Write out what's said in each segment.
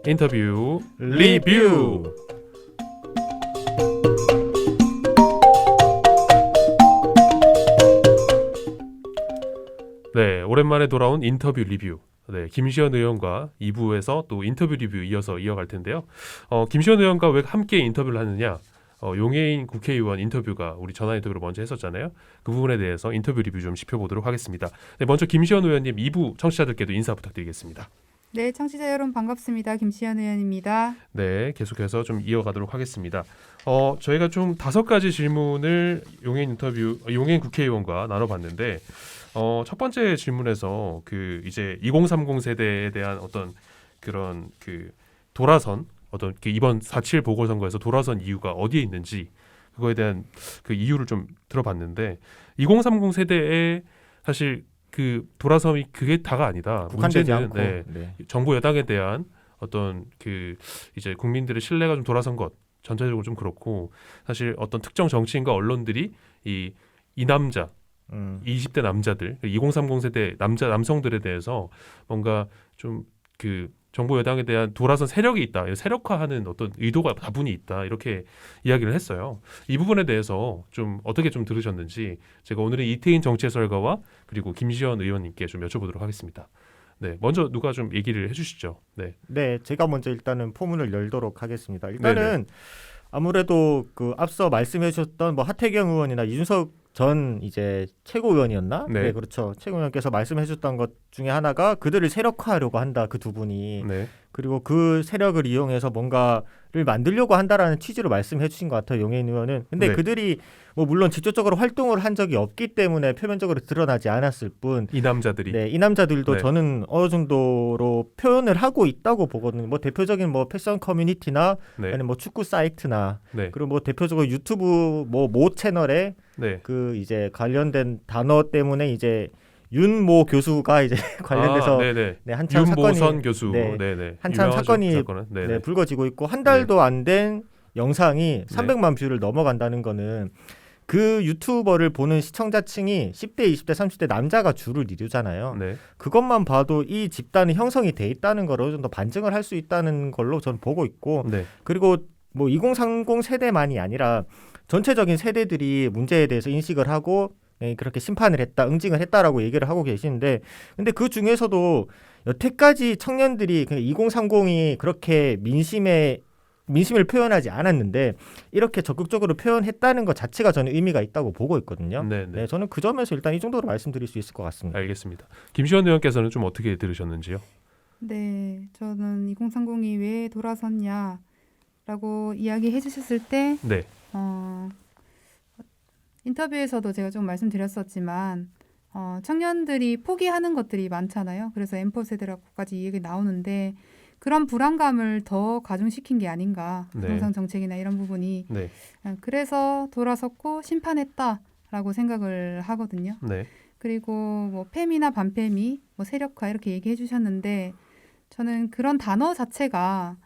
인터뷰 리뷰. 네, 오랜만에 돌아온 인터뷰 리뷰. 네, 김시현 의원과 2부에서 또 인터뷰 리뷰 이어서 이어갈 텐데요. 김시현 의원과 왜 함께 인터뷰를 하느냐? 용해인 국회의원 인터뷰가 우리 전화 인터뷰를 먼저 했었잖아요. 그 부분에 대해서 인터뷰 리뷰 좀 짚어보도록 하겠습니다. 네, 먼저 김시현 의원님 2부 청취자들께도 인사 부탁드리겠습니다. 네, 청취자 여러분 반갑습니다. 김시현 의원입니다. 네, 계속해서 좀 이어가도록 하겠습니다. 저희가 좀 5가지 질문을 용해인 국회의원과 나눠봤는데 첫 번째 질문에서 그 이제 2030 세대에 대한 어떤 그런 그 돌아선 어떤 그 이번 4.7 보궐선거에서 돌아선 이유가 어디에 있는지 그거에 대한 그 이유를 좀 들어봤는데 2030 세대에 사실 그 돌아섬이 그게 다가 아니다. 국한되지 문제는 않고 정부 여당에 대한 어떤 그 이제 국민들의 신뢰가 좀 돌아선 것 전체적으로 좀 그렇고 사실 어떤 특정 정치인과 언론들이 이 남자 20대 남자들 2030 세대 남성들에 대해서 뭔가 좀 그 정부 여당에 대한 돌아선 세력이 있다, 세력화하는 어떤 의도가 다분히 있다 이렇게 이야기를 했어요. 이 부분에 대해서 좀 어떻게 좀 들으셨는지 제가 오늘은 이태인 정치해설가와 그리고 김시현 의원님께 좀 여쭤보도록 하겠습니다. 네, 먼저 누가 좀 얘기를 해주시죠. 네, 제가 먼저 일단은 포문을 열도록 하겠습니다. 일단은 네네. 아무래도 그 앞서 말씀해 주셨던 뭐 하태경 의원이나 이준석 전 이제 최고위원이었나? 네. 네, 그렇죠. 최고위원께서 말씀해 주셨던 것 중에 하나가 그들을 세력화하려고 한다. 그 두 분이. 네, 그리고 그 세력을 이용해서 뭔가를 만들려고 한다라는 취지로 말씀해 주신 것 같아요. 용해인 의원은. 근데 네. 그들이 뭐 물론 직접적으로 활동을 한 적이 없기 때문에 표면적으로 드러나지 않았을 뿐 이 남자들이 네, 이 남자들도 네. 저는 어느 정도로 표현을 하고 있다고 보거든요. 뭐 대표적인 뭐 패션 커뮤니티나 네, 아니면 뭐 축구 사이트나 네, 그리고 뭐 대표적으로 유튜브 모 채널에 네. 그 이제 관련된 단어 때문에 이제 윤모 교수가 이제 관련돼서 네네. 네, 한참 윤모선 사건이 교수, 네, 네네. 한참 유명하죠, 사건이 그 사건은. 네네. 네, 불거지고 있고 한 달도 안 된 영상이 네. 300만 뷰를 넘어간다는 거는 그 유튜버를 보는 시청자층이 10대, 20대, 30대 남자가 주를 이루잖아요. 네. 그것만 봐도 이 집단이 형성이 돼 있다는 걸 어느 정도 반증을 할 수 있다는 걸로 저는 보고 있고 네. 그리고 뭐 2030 세대만이 아니라 전체적인 세대들이 문제에 대해서 인식을 하고 그렇게 심판을 했다, 응징을 했다라고 얘기를 하고 계시는데 근데 그 중에서도 여태까지 청년들이 2030이 그렇게 민심을 표현하지 않았는데 이렇게 적극적으로 표현했다는 것 자체가 저는 의미가 있다고 보고 있거든요. 네. 네, 저는 그 점에서 일단 이 정도로 말씀드릴 수 있을 것 같습니다. 알겠습니다. 김시현 의원께서는 좀 어떻게 들으셨는지요? 네, 저는 2030이 왜 돌아섰냐라고 이야기해 주셨을 때 네. 인터뷰에서도 제가 좀 말씀드렸었지만 청년들이 포기하는 것들이 많잖아요. 그래서 M4 세대라고까지 얘기 나오는데 그런 불안감을 더 가중시킨 게 아닌가. 네. 부동산 정책이나 이런 부분이. 네. 그래서 돌아섰고 심판했다라고 생각을 하거든요. 네. 그리고 뭐 페미나 반페미, 뭐 세력화 이렇게 얘기해 주셨는데 저는 그런 단어 자체가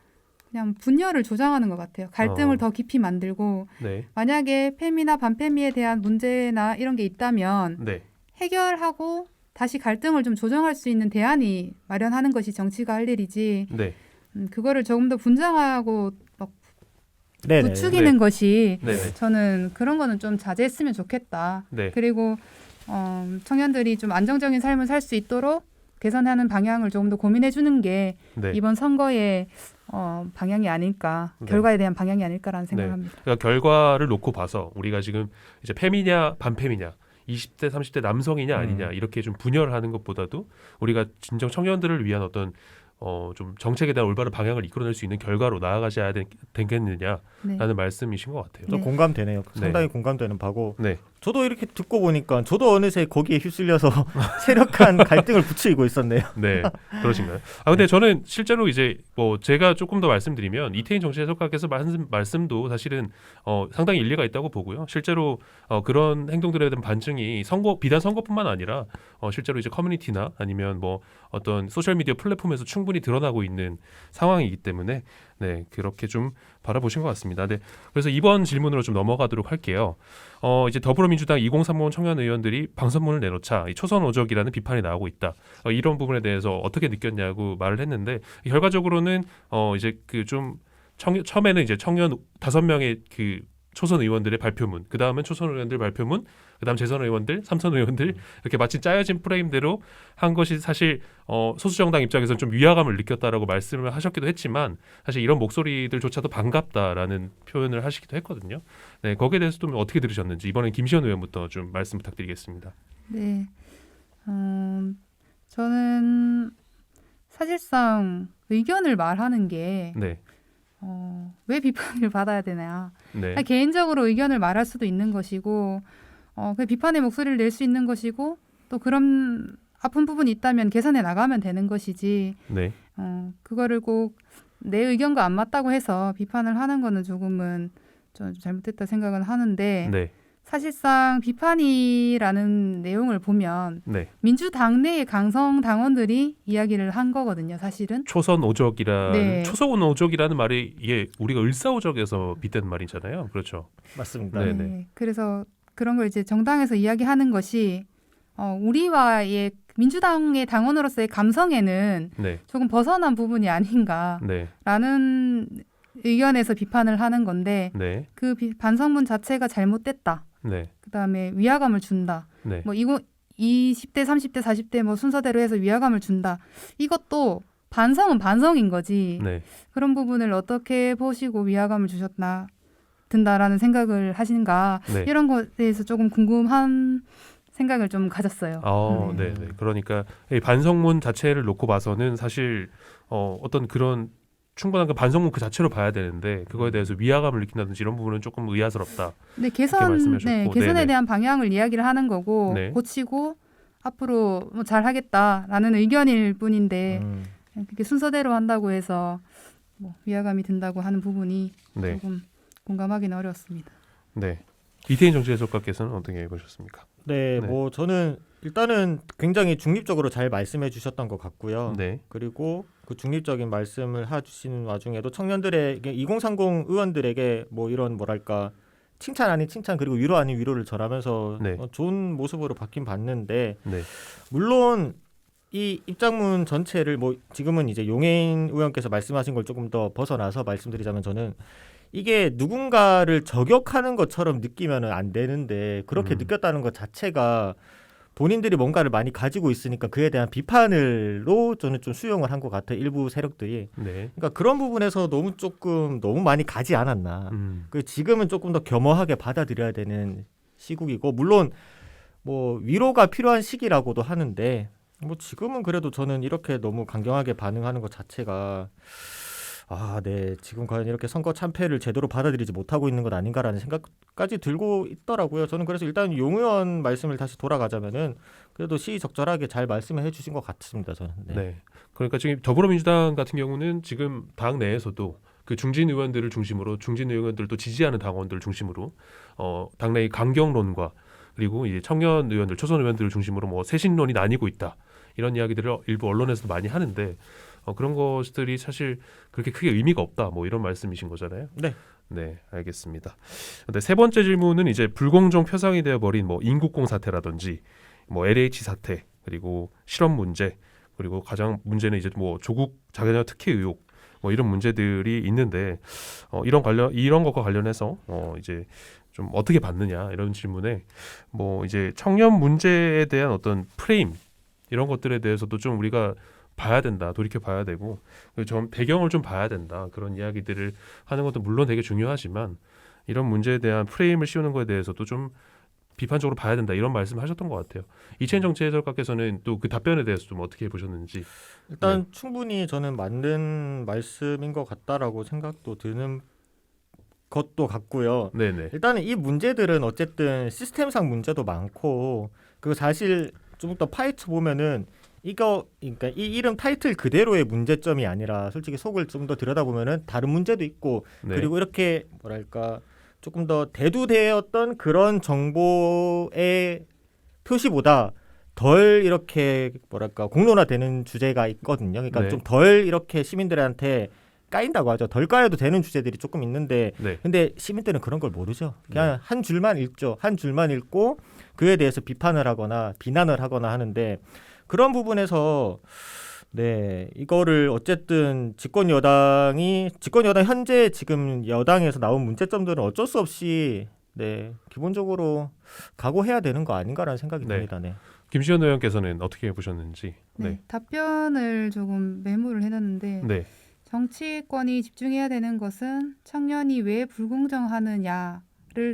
그냥 분열을 조장하는 것 같아요. 갈등을 더 깊이 만들고 네. 만약에 페미나 반페미에 대한 문제나 이런 게 있다면 네. 해결하고 다시 갈등을 좀 조정할 수 있는 대안이 마련하는 것이 정치가 할 일이지 네. 그거를 조금 더 분장하고 막 네네. 부추기는 네. 것이 네. 저는 그런 거는 좀 자제했으면 좋겠다. 네. 그리고 청년들이 좀 안정적인 삶을 살 수 있도록 개선하는 방향을 조금 더 고민해 주는 게 네. 이번 선거의 방향이 아닐까, 네. 결과에 대한 방향이 아닐까라는 생각합니다. 그러니까 결과를 놓고 봐서 우리가 지금 이제 페미냐 반페미냐 20대 30대 남성이냐 아니냐 이렇게 좀 분열하는 것보다도 우리가 진정 청년들을 위한 어떤 좀 정책에 대한 올바른 방향을 이끌어낼 수 있는 결과로 나아가셔야 되겠느냐라는 네. 말씀이신 것 같아요. 저 네. 공감되네요. 네. 상당히 공감되는 바고 네. 저도 이렇게 듣고 보니까 저도 어느새 거기에 휩쓸려서 세력한 갈등을 부추기고 있었네요. 네, 그러신가요? 근데 저는 실제로 이제 뭐 제가 조금 더 말씀드리면 이태인 정치해설가께서 말씀도 사실은 상당히 일리가 있다고 보고요. 실제로 그런 행동들에 대한 반증이 비단 선거뿐만 아니라 실제로 이제 커뮤니티나 아니면 뭐 어떤 소셜 미디어 플랫폼에서 충분히 드러나고 있는 상황이기 때문에 네, 그렇게 좀 바라보신 것 같습니다. 네, 그래서 이번 질문으로 좀 넘어가도록 할게요. 이제 더불어민주당 2030 청년 의원들이 방송문을 내놓자 이 초선 오적이라는 비판이 나오고 있다. 이런 부분에 대해서 어떻게 느꼈냐고 말을 했는데 결과적으로는 이제 그 좀 처음에는 이제 청년 5명의 그 초선 의원들의 발표문, 그 다음은 초선 의원들 발표문, 그 다음 재선 의원들, 삼선 의원들 이렇게 마치 짜여진 프레임대로 한 것이 사실 소수정당 입장에서는 좀 위화감을 느꼈다라고 말씀을 하셨기도 했지만 사실 이런 목소리들조차도 반갑다라는 표현을 하시기도 했거든요. 네, 거기에 대해서 좀 어떻게 들으셨는지 이번엔 김시현 의원부터 좀 말씀 부탁드리겠습니다. 네, 저는 사실상 의견을 말하는 게 네, 왜 비판을 받아야 되나? 네, 개인적으로 의견을 말할 수도 있는 것이고, 그 비판의 목소리를 낼 수 있는 것이고, 또 그런 아픈 부분이 있다면 개선해 나가면 되는 것이지. 네, 그거를 꼭 내 의견과 안 맞다고 해서 비판을 하는 거는 조금은 좀 잘못됐다 생각은 하는데, 네, 사실상 비판이라는 내용을 보면 네. 민주당 내의 강성 당원들이 이야기를 한 거거든요, 사실은. 초선 오적이라는 네. 초선 오적이라는 말이 이게 우리가 을사오적에서 빗댄 말이잖아요. 그렇죠. 맞습니다. 네. 네. 그래서 그런 걸 이제 정당에서 이야기하는 것이 우리와의 민주당의 당원으로서의 감성에는 네, 조금 벗어난 부분이 아닌가라는 네, 의견에서 비판을 하는 건데 네, 그 반성문 자체가 잘못됐다. 네, 그다음에 위화감을 준다. 네, 뭐 이거 20대, 30대, 40대 뭐 순서대로 해서 위화감을 준다. 이것도 반성은 반성인 거지. 네. 그런 부분을 어떻게 보시고 위화감을 주셨나 든다라는 생각을 하시는가 네. 이런 것에 대해서 조금 궁금한 생각을 좀 가졌어요. 네, 네. 그러니까 이 반성문 자체를 놓고 봐서는 사실 어떤 그런 충분한 그 반성문 그 자체로 봐야 되는데 그거에 대해서 위화감을 느낀다든지 이런 부분은 조금 의아스럽다. 네, 말씀하셨고, 개선에 네네. 대한 방향을 이야기를 하는 거고 네. 고치고 앞으로 뭐 잘하겠다라는 의견일 뿐인데 그렇게 순서대로 한다고 해서 뭐 위화감이 든다고 하는 부분이 네, 조금 공감하기는 어려웠습니다. 네. 이태인 정치해설가께서는 어떻게 보셨습니까? 네, 네. 뭐 저는 일단은 굉장히 중립적으로 잘 말씀해 주셨던 것 같고요. 네, 그리고 그 중립적인 말씀을 해주시는 와중에도 청년들에게 2030 의원들에게 뭐 이런 뭐랄까 칭찬 아닌 칭찬 그리고 위로 아닌 위로를 전하면서 네. 좋은 모습으로 바뀐 봤는데 네, 물론 이 입장문 전체를 뭐 지금은 이제 용해인 의원께서 말씀하신 걸 조금 더 벗어나서 말씀드리자면 저는 이게 누군가를 저격하는 것처럼 느끼면은 안 되는데 그렇게 느꼈다는 것 자체가 본인들이 뭔가를 많이 가지고 있으니까 그에 대한 비판을로 저는 좀 수용을 한 것 같아요. 일부 세력들이. 네. 그러니까 그런 부분에서 너무 많이 가지 않았나. 그 지금은 조금 더 겸허하게 받아들여야 되는 시국이고 물론 뭐 위로가 필요한 시기라고도 하는데 뭐 지금은 그래도 저는 이렇게 너무 강경하게 반응하는 것 자체가 네, 지금 과연 이렇게 선거 참패를 제대로 받아들이지 못하고 있는 것 아닌가라는 생각까지 들고 있더라고요. 저는 그래서 일단 용 의원 말씀을 다시 돌아가자면은 그래도 시의적절하게 잘 말씀을 해주신 것 같습니다. 저는. 네. 네. 그러니까 지금 더불어민주당 같은 경우는 지금 당 내에서도 그 중진 의원들을 중심으로 중진 의원들도 지지하는 당원들을 중심으로 당내의 강경론과 그리고 이제 청년 의원들, 초선 의원들을 중심으로 뭐 새신론이 나뉘고 있다 이런 이야기들을 일부 언론에서도 많이 하는데 그런 것들이 사실 그렇게 크게 의미가 없다 뭐 이런 말씀이신 거잖아요. 네. 네, 알겠습니다. 근데 세 번째 질문은 이제 불공정 표상이 되어버린 뭐 인국공 사태라든지 뭐 LH 사태 그리고 실업 문제 그리고 가장 문제는 이제 뭐 조국 자녀 특혜 의혹 뭐 이런 문제들이 있는데 이런 것과 관련해서 이제 좀 어떻게 봤느냐 이런 질문에 뭐 이제 청년 문제에 대한 어떤 프레임 이런 것들에 대해서도 좀 우리가 봐야 된다, 돌이켜 봐야 되고 좀 배경을 좀 봐야 된다 그런 이야기들을 하는 것도 물론 되게 중요하지만 이런 문제에 대한 프레임을 씌우는 것에 대해서도 좀 비판적으로 봐야 된다 이런 말씀하셨던 것 같아요. 이채인 정치해설가께서는 또 그 답변에 대해서 좀 어떻게 보셨는지. 일단 충분히 저는 맞는 말씀인 것 같다라고 생각도 드는 것도 같고요. 네네. 일단은 이 문제들은 어쨌든 시스템상 문제도 많고 그 사실 좀 더 파헤쳐 보면은 그러니까 이 이름 타이틀 그대로의 문제점이 아니라 솔직히 속을 좀 더 들여다보면은 다른 문제도 있고 네. 그리고 이렇게 뭐랄까 조금 더 대두되었던 그런 정보의 표시보다 덜 이렇게 뭐랄까 공론화되는 주제가 있거든요. 그러니까 네. 좀 덜 이렇게 시민들한테 까인다고 하죠. 덜 까여도 되는 주제들이 조금 있는데 네. 근데 시민들은 그런 걸 모르죠. 그냥 한 줄만 읽죠. 한 줄만 읽고 그에 대해서 비판을 하거나 비난을 하거나 하는데 그런 부분에서 네, 이거를 어쨌든 집권 여당 현재 지금 여당에서 나온 문제점들은 어쩔 수 없이 네, 기본적으로 각오해야 되는 거 아닌가라는 생각이 네. 듭니다. 네. 김시현 의원께서는 어떻게 보셨는지. 네, 답변을 조금 메모를 해놨는데 네. 정치권이 집중해야 되는 것은 청년이 왜 불공정하느냐를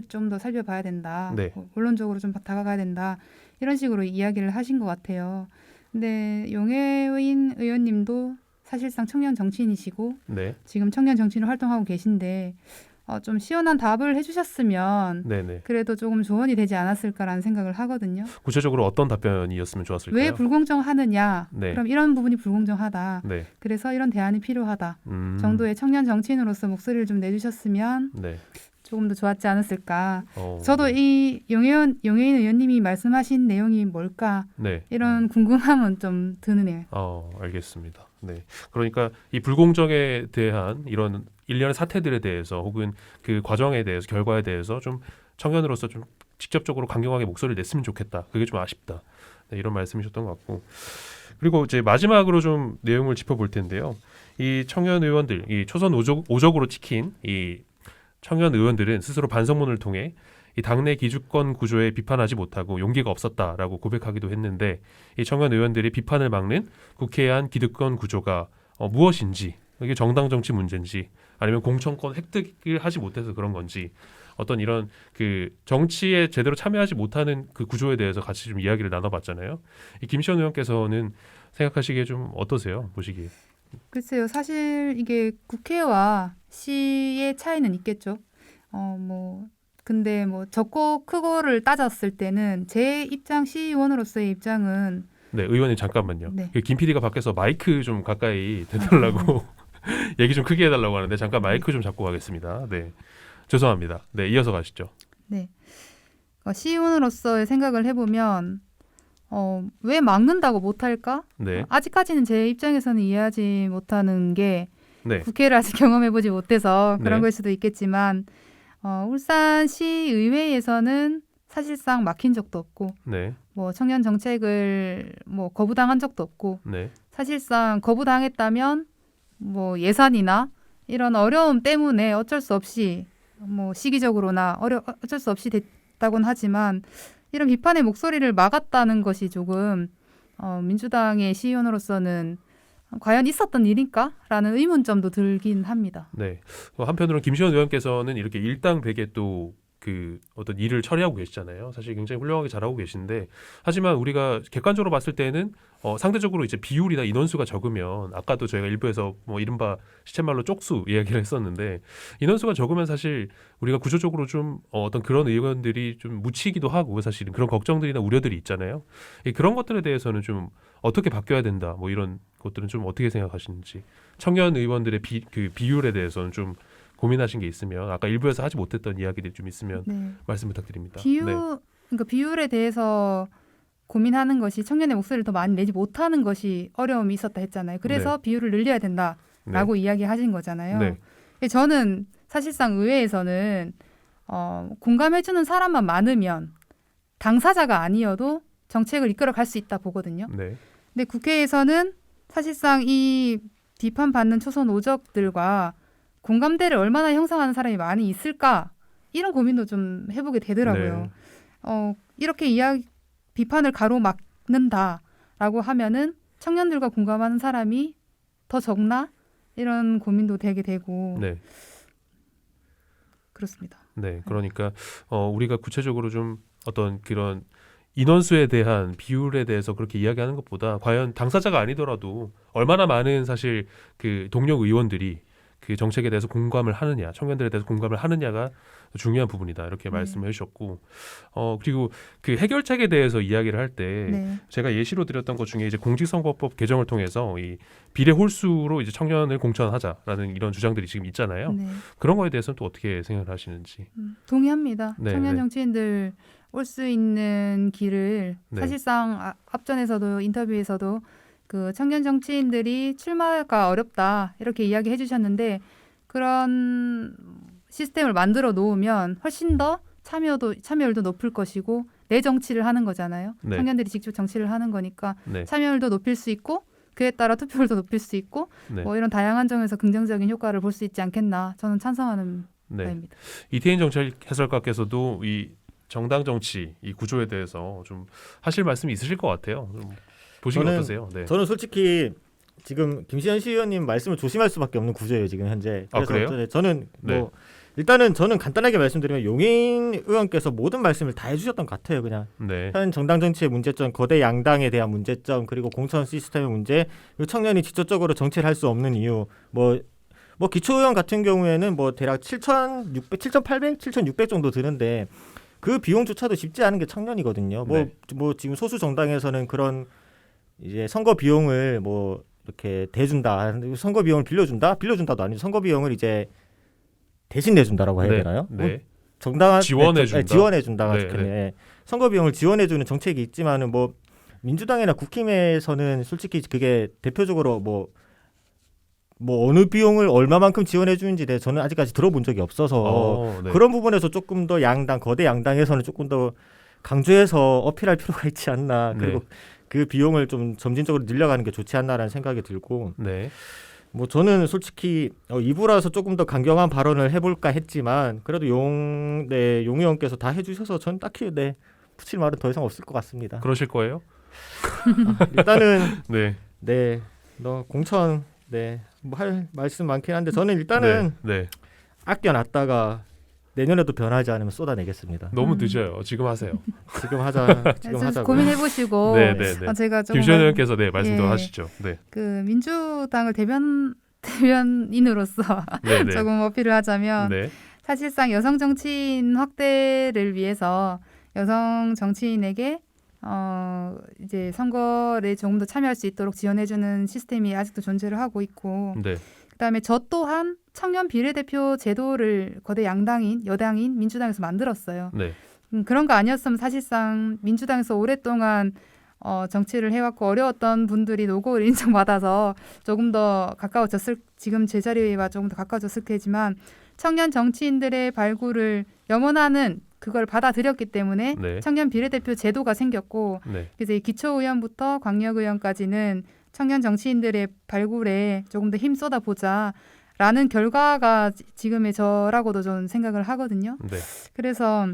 좀 더 살펴봐야 된다. 네. 본론적으로 좀 다가가야 된다. 이런 식으로 이야기를 하신 것 같아요. 근데 용해인 의원님도 사실상 청년 정치인이시고 네. 지금 청년 정치인으로 활동하고 계신데 좀 시원한 답을 해주셨으면 네네. 그래도 조금 조언이 되지 않았을까라는 생각을 하거든요. 구체적으로 어떤 답변이었으면 좋았을까요? 왜 불공정하느냐? 네. 그럼 이런 부분이 불공정하다. 네. 그래서 이런 대안이 필요하다. 정도의 청년 정치인으로서 목소리를 좀 내주셨으면 네. 조금 더 좋았지 않았을까. 저도 이 용해인 의원님이 말씀하신 내용이 뭘까 네. 이런 궁금함은 좀 드네요. 알겠습니다. 네. 그러니까 이 불공정에 대한 이런 일련의 사태들에 대해서 혹은 그 과정에 대해서 결과에 대해서 좀 청년으로서 좀 직접적으로 강경하게 목소리를 냈으면 좋겠다. 그게 좀 아쉽다. 네, 이런 말씀이셨던 것 같고. 그리고 이제 마지막으로 좀 내용을 짚어볼 텐데요. 이 청년 의원들, 이 초선 오적으로 찍힌 이 청년 의원들은 스스로 반성문을 통해 이 당내 기득권 구조에 비판하지 못하고 용기가 없었다라고 고백하기도 했는데 이 청년 의원들이 비판을 막는 국회에 한 기득권 구조가 무엇인지, 이게 정당 정치 문제인지 아니면 공천권 획득을 하지 못해서 그런 건지 어떤 이런 그 정치에 제대로 참여하지 못하는 그 구조에 대해서 같이 좀 이야기를 나눠봤잖아요. 이 김시현 의원께서는 생각하시기에 좀 어떠세요? 보시기에. 글쎄요. 사실 이게 국회와 시의 차이는 있겠죠. 근데 적고 크고를 따졌을 때는 제 입장 시의원으로서의 입장은 네, 의원님 잠깐만요. 네. 김 PD가 밖에서 마이크 좀 가까이 대달라고 얘기 좀 크게 해달라고 하는데 잠깐 마이크 좀 잡고 가겠습니다. 네, 죄송합니다. 네, 이어서 가시죠. 네. 시의원으로서의 생각을 해보면 왜 막는다고 못할까? 네, 아직까지는 제 입장에서는 이해하지 못하는 게 네, 국회를 아직 경험해보지 못해서 그런 네. 걸 수도 있겠지만 울산시의회에서는 사실상 막힌 적도 없고 네, 청년 정책을 거부당한 적도 없고 네, 사실상 거부당했다면 예산이나 이런 어려움 때문에 어쩔 수 없이 시기적으로나 어쩔 수 없이 됐다곤 하지만 이런 비판의 목소리를 막았다는 것이 조금 민주당의 시의원으로서는 과연 있었던 일인가라는 의문점도 들긴 합니다. 네. 한편으로는 김시현 의원께서는 이렇게 일당백에 또 그 어떤 일을 처리하고 계시잖아요. 사실 굉장히 훌륭하게 잘하고 계신데 하지만 우리가 객관적으로 봤을 때는 상대적으로 이제 비율이나 인원수가 적으면 아까도 저희가 일부에서 이른바 시쳇말로 쪽수 이야기를 했었는데 인원수가 적으면 사실 우리가 구조적으로 좀 어떤 그런 의원들이 좀 묻히기도 하고 사실은 그런 걱정들이나 우려들이 있잖아요. 그런 것들에 대해서는 좀 어떻게 바뀌어야 된다. 이런 것들은 좀 어떻게 생각하시는지 청년 의원들의 비율에 대해서는 좀 고민하신 게 있으면 아까 일부에서 하지 못했던 이야기들이 좀 있으면 네. 말씀 부탁드립니다. 그러니까 비율에 대해서 고민하는 것이 청년의 목소리를 더 많이 내지 못하는 것이 어려움이 있었다 했잖아요. 그래서 비율을 늘려야 된다라고 이야기하신 거잖아요. 네. 저는 사실상 의회에서는 공감해주는 사람만 많으면 당사자가 아니어도 정책을 이끌어갈 수 있다 보거든요. 네. 근데 국회에서는 사실상 이 비판받는 초선 오적들과 공감대를 얼마나 형성하는 사람이 많이 있을까 이런 고민도 좀 해보게 되더라고요. 이렇게 비판을 가로막는다라고 하면은 청년들과 공감하는 사람이 더 적나 이런 고민도 되게 되고 네. 그렇습니다. 네. 그러니까 우리가 구체적으로 좀 어떤 그런 인원수에 대한 비율에 대해서 그렇게 이야기하는 것보다 과연 당사자가 아니더라도 얼마나 많은 사실 그 동료 의원들이 그 정책에 대해서 공감을 하느냐, 청년들에 대해서 공감을 하느냐가 중요한 부분이다. 이렇게 말씀을 해주셨고, 그리고 그 해결책에 대해서 이야기를 할 때 제가 예시로 드렸던 것 중에 이제 공직선거법 개정을 통해서 이 비례 홀수로 이제 청년을 공천하자라는 이런 주장들이 지금 있잖아요. 네. 그런 거에 대해서는 또 어떻게 생각을 하시는지. 동의합니다. 네, 청년 네. 정치인들 올 수 있는 길을 네. 사실상 앞전에서도 인터뷰에서도 그 청년 정치인들이 출마가 어렵다 이렇게 이야기해 주셨는데 그런 시스템을 만들어 놓으면 훨씬 더 참여율도 높을 것이고 내 정치를 하는 거잖아요. 네. 청년들이 직접 정치를 하는 거니까 네. 참여율도 높일 수 있고 그에 따라 투표율도 높일 수 있고 네. 뭐 이런 다양한 점에서 긍정적인 효과를 볼 수 있지 않겠나 저는 찬성하는 네. 바입니다. 이태인 정책 해설가께서도 이 정당 정치 이 구조에 대해서 좀 하실 말씀이 있으실 것 같아요. 좀 보시기 저는- 어떠세요? 네. 저는 솔직히 지금 김시현 시의원님 말씀을 조심할 수밖에 없는 구조예요 지금 현재. 아, 그래요? 저는 네. 뭐 일단은 저는 간단하게 말씀드리면 용인 의원께서 모든 말씀을 다 해주셨던 것 같아요. 그냥 네. 현 정당 정치의 문제점, 거대 양당에 대한 문제점, 그리고 공천 시스템의 문제, 그리고 청년이 직접적으로 정치를 할 수 없는 이유, 뭐 기초의원 같은 경우에는 뭐 대략 7,600, 7,800, 7,600 정도 드는데 그 비용조차도 쉽지 않은 게 청년이거든요. 네. 뭐 지금 소수 정당에서는 그런 이제 선거 비용을 뭐 이렇게 대준다, 선거 비용을 빌려준다도 아니고 선거 비용을 이제 대신 내준다라고 해야 네. 되나요? 뭐 네. 정당한 지원해준다. 지원해준다가 네, 좋겠네. 선거 비용을 지원해주는 정책이 있지만은 뭐 민주당이나 국힘에서는 솔직히 그게 대표적으로 뭐 어느 비용을 얼마만큼 지원해주는지 대해 저는 아직까지 들어본 적이 없어서 네. 그런 부분에서 조금 더 거대 양당에서는 조금 더 강조해서 어필할 필요가 있지 않나. 네. 그리고 그 비용을 좀 점진적으로 늘려가는 게 좋지 않나라는 생각이 들고 네. 뭐 저는 솔직히 2부라서 조금 더 강경한 발언을 해볼까 했지만 그래도 용 의원께서 다 해주셔서 전 딱히 붙일 말은 더 이상 없을 것 같습니다. 그러실 거예요? 일단은 네. 너 공천 뭐 할 말씀 많긴 한데 저는 일단은 네. 아껴놨다가 내년에도 변하지 않으면 쏟아내겠습니다. 너무 늦어요. 지금 하세요. 지금 하자. 고민해 보시고 네, 네, 네. 제가 조금 김시현 의원께서 말씀 더 예. 하시죠. 네. 그 민주당을 대변인으로서 네, 네. 조금 어필을 하자면 네. 사실상 여성 정치인 확대를 위해서 여성 정치인에게 이제 선거에 조금 더 참여할 수 있도록 지원해주는 시스템이 아직도 존재를 하고 있고 네. 그다음에 저 또한 청년 비례대표 제도를 거대 여당인 민주당에서 만들었어요. 네. 그런 거 아니었으면 사실상 민주당에서 오랫동안 정치를 해왔고 어려웠던 분들이 노고를 인정받아서 조금 더 지금 제자리와 조금 더 가까워졌을 테지만 청년 정치인들의 발굴을 염원하는 그걸 받아들였기 때문에 네. 청년 비례대표 제도가 생겼고 네. 그래서 이 기초의원부터 광역의원까지는 청년 정치인들의 발굴에 조금 더 힘 쏟아보자라는 결과가 지금의 저라고도 저는 생각을 하거든요. 네. 그래서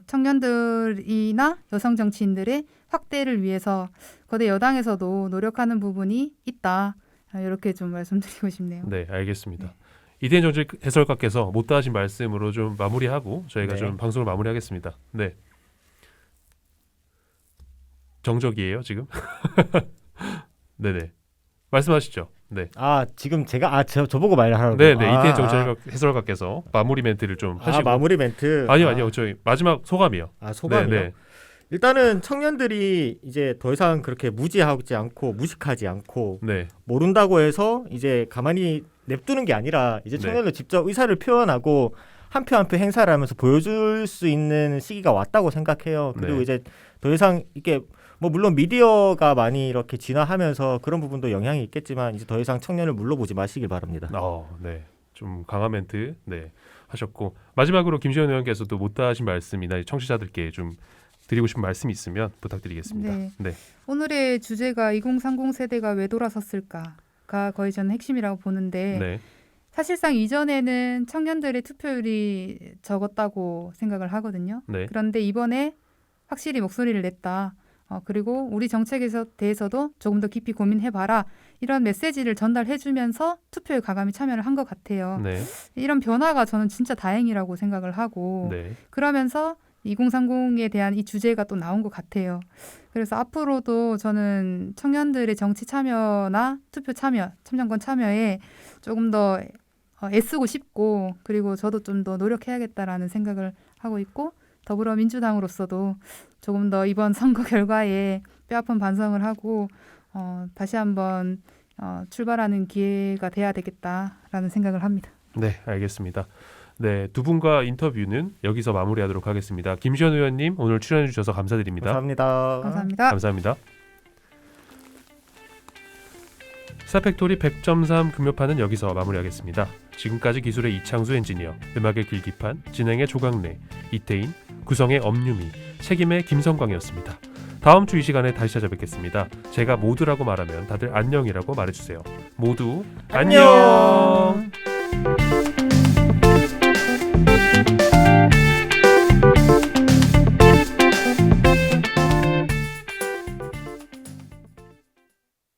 청년들이나 여성 정치인들의 확대를 위해서 거대 여당에서도 노력하는 부분이 있다. 이렇게 좀 말씀드리고 싶네요. 네, 알겠습니다. 이태인 정책 해설가께서 못다 하신 말씀으로 좀 마무리하고 저희가 네. 좀 방송을 마무리하겠습니다. 네. 정적이에요, 지금? 네네. 말씀하시죠. 네. 지금 제가 저보고 말하라고. 네네. 이태인 정책 해설가께서 마무리 멘트를 좀 하시고. 마무리 멘트. 아니요. 저희 마지막 소감이요. 소감이요. 네. 일단은 청년들이 이제 더 이상 그렇게 무식하지 않고 네. 모른다고 해서 이제 가만히 냅두는 게 아니라 이제 청년들 직접 의사를 표현하고 한 표 한 표 행사를 하면서 보여줄 수 있는 시기가 왔다고 생각해요. 그리고 네. 이제 더 이상 이게 뭐 물론 미디어가 많이 이렇게 진화하면서 그런 부분도 영향이 있겠지만 이제 더 이상 청년을 물러보지 마시길 바랍니다. 네. 좀 강한 멘트 하셨고 마지막으로 김시현 의원께서도 못다 하신 말씀이나 청취자들께 좀 드리고 싶은 말씀이 있으면 부탁드리겠습니다. 네. 오늘의 주제가 2030 세대가 왜 돌아섰을까가 거의 저는 핵심이라고 보는데 네. 사실상 이전에는 청년들의 투표율이 적었다고 생각을 하거든요. 네. 그런데 이번에 확실히 목소리를 냈다. 그리고 우리 정책에 대해서도 조금 더 깊이 고민해봐라. 이런 메시지를 전달해주면서 투표에 과감히 참여를 한 것 같아요. 네. 이런 변화가 저는 진짜 다행이라고 생각을 하고 네. 그러면서 2030에 대한 이 주제가 또 나온 것 같아요. 그래서 앞으로도 저는 청년들의 정치 참여나 투표 참여, 참정권 참여에 조금 더 애쓰고 싶고 그리고 저도 좀 더 노력해야겠다라는 생각을 하고 있고 더불어민주당으로서도 조금 더 이번 선거 결과에 뼈아픈 반성을 하고 다시 한번 출발하는 기회가 돼야 되겠다라는 생각을 합니다. 네, 알겠습니다. 네, 두 분과 인터뷰는 여기서 마무리하도록 하겠습니다. 김시현 의원님 오늘 출연해 주셔서 감사드립니다. 감사합니다. 감사합니다. 감사합니다. 스타팩토리 100.3 금요판은 여기서 마무리하겠습니다. 지금까지 기술의 이창수 엔지니어, 음악의 길기판, 진행의 조강래, 이태인, 구성의 엄유미, 책임의 김성광이었습니다. 다음 주 이 시간에 다시 찾아뵙겠습니다. 제가 모두라고 말하면 다들 안녕이라고 말해주세요. 모두 안녕!